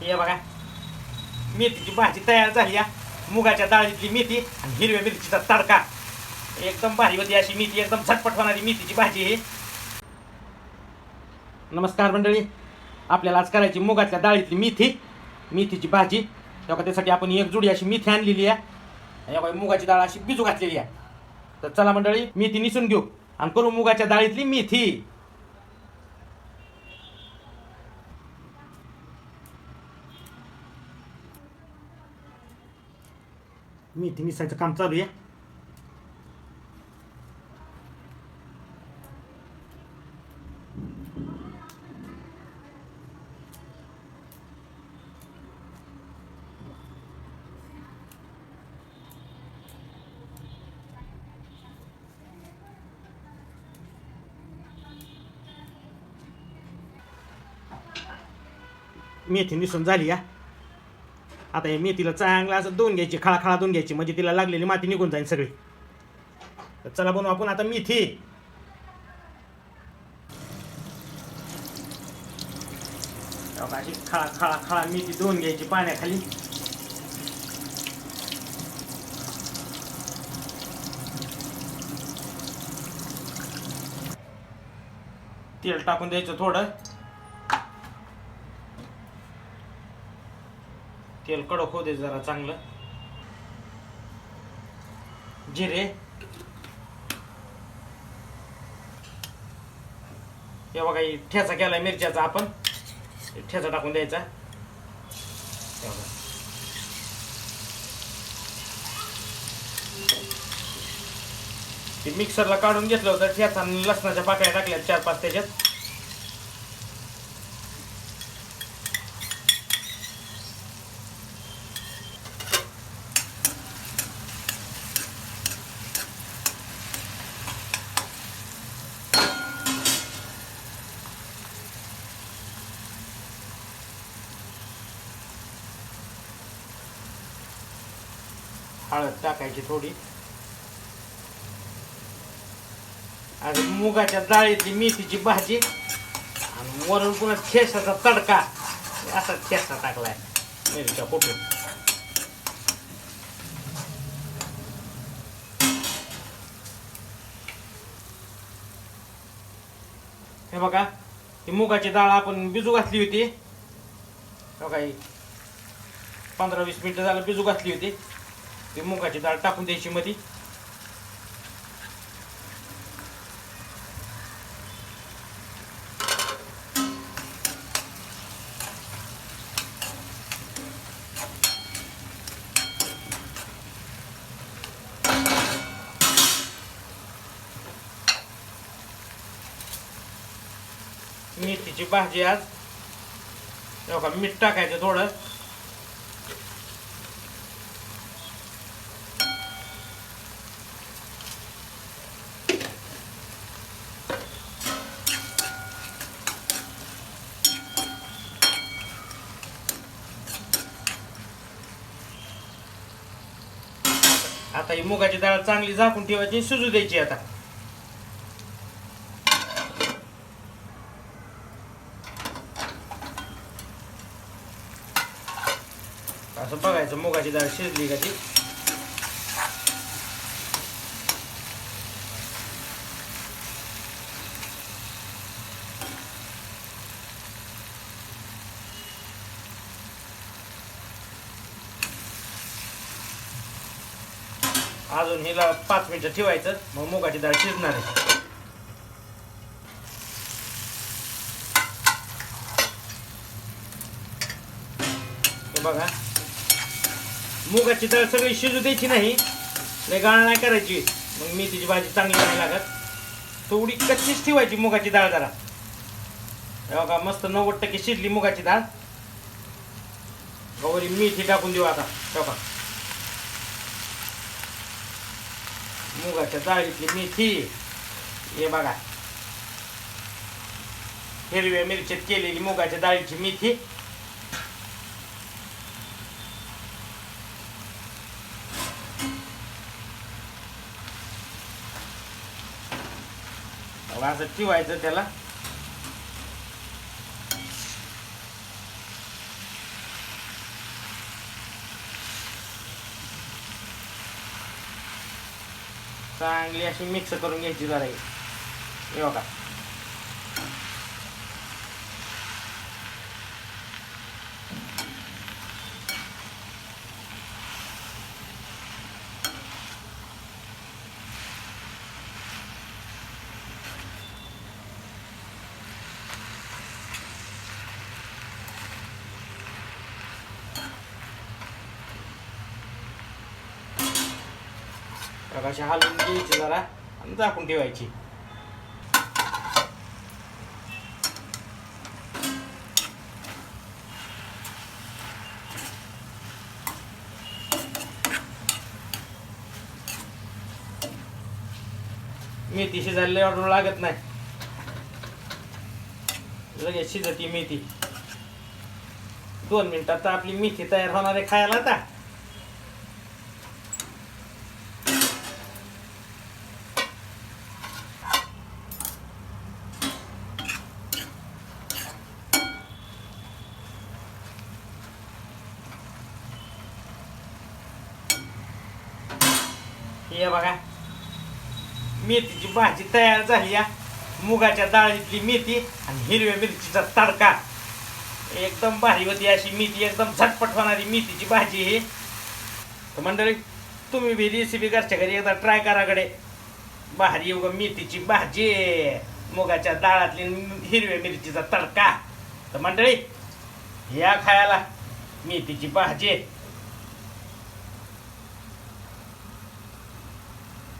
हे बघा मेथीची भाजी तयार झाली आहे. मुगाच्या डाळीतली मेथी आणि हिरव्या मिरचीचा तडका. एकदम भारी होती अशी मेथी, एकदम झटपट होणारी मेथीची भाजी आहे. नमस्कार मंडळी, आपल्याला आज करायची मुगाच्या डाळीतली मेथीची भाजी. तेव्हा त्यासाठी आपण एक जुडी अशी मेथी आणलेली आहे. मुगाची डाळ अशी भिजू घातलेली आहे. तर चला मंडळी, मेथी निसून घेऊ आणि करू मुगाच्या डाळीतली मेथी. मेथी निसायचं काम चालू आहे. मेथी निसून झाली या. आता या मेथीला चांगला असं धुवून घ्यायची, खळा धुवून घ्यायची, म्हणजे तिला लागलेली माती निघून जाईल सगळी. तर चला बनवू आपण आता मेथी. अशी खळा मेथी धुवून घ्यायची पाण्याखाली. तेल टाकून द्यायचं थोडं. तेल कडक होऊ दे जरा चांगलं. जिरे, हे बघा ठेचा केलाय मिरच्याचा, आपण ठेचा टाकून द्यायचा. ते मिक्सरला काढून घेतलं होतं ठेचा, लसणाच्या पाकळ्या टाकल्या 4-5 त्याच्यात. हळद टाकायची थोडी. आणि मुगाच्या डाळीतली मेथीची भाजी आणि वरून पुन्हा ठेसाचा तडका. असा ठेसा टाकलाय मिरच्या कुठून. हे बघा, ही मुगाची डाळ आपण भिजू घातली होती. बघा 15-20 मिनिटं झालं भिजू घातली होती. ती मुगाची डाळ टाकून द्यायची मध्ये. मेथीची भाजी आज मीठ टाकायचं थोडं. आता ही मुगाची डाळ चांगली झाकून ठेवायची, शिजू द्यायची. आता असं बघायचं मुगाची डाळ शिजली का ती. अजून हिला 5 मिनिटं ठेवायचं, मग मुगाची डाळ शिजणार आहे. हे बघा, मुगाची डाळ सगळी शिजू द्यायची नाही, लय गाळ नाही करायची, मग मेथीची भाजी चांगली नाही लागत. थोडी कच्चीच ठेवायची मुगाची डाळ जरा. हे बघा मस्त 90% शिजली मुगाची डाळ. गौरी मेथी टाकून देऊ आता. बघा मुगाच्या डाळीतली मेथी. हे बघा हिरव्या मिरचीत केलेली मुगाच्या डाळीची मेथी. असं ठेवायचं त्याला. चांगली अशी मिक्स करून घ्यायची जरा हे बघा. अशी हलवून घ्यायची जरा आणि झाकून ठेवायची. मेथी शिजायला ऑर्डर लागत नाही, लगेच शिजती मेथी. 2 मिनिटात आपली मेथी तयार होणार आहे खायला. आता हे बघा मेथीची भाजी तयार झाली. या मुगाच्या डाळीतली मेथी आणि हिरव्या मिरचीचा तडका एकदम भारी होती. अशी मेथी एकदम झटपट होणारी मेथीची भाजी ही. तर मंडळी तुम्ही बी रेसिपी घरच्या घरी एकदा ट्राय कराकडे. भारी उगा मेथीची भाजी, मुगाच्या डाळातली हिरव्या मिरचीचा तडका. तर मंडळी या खायला मेथीची भाजी.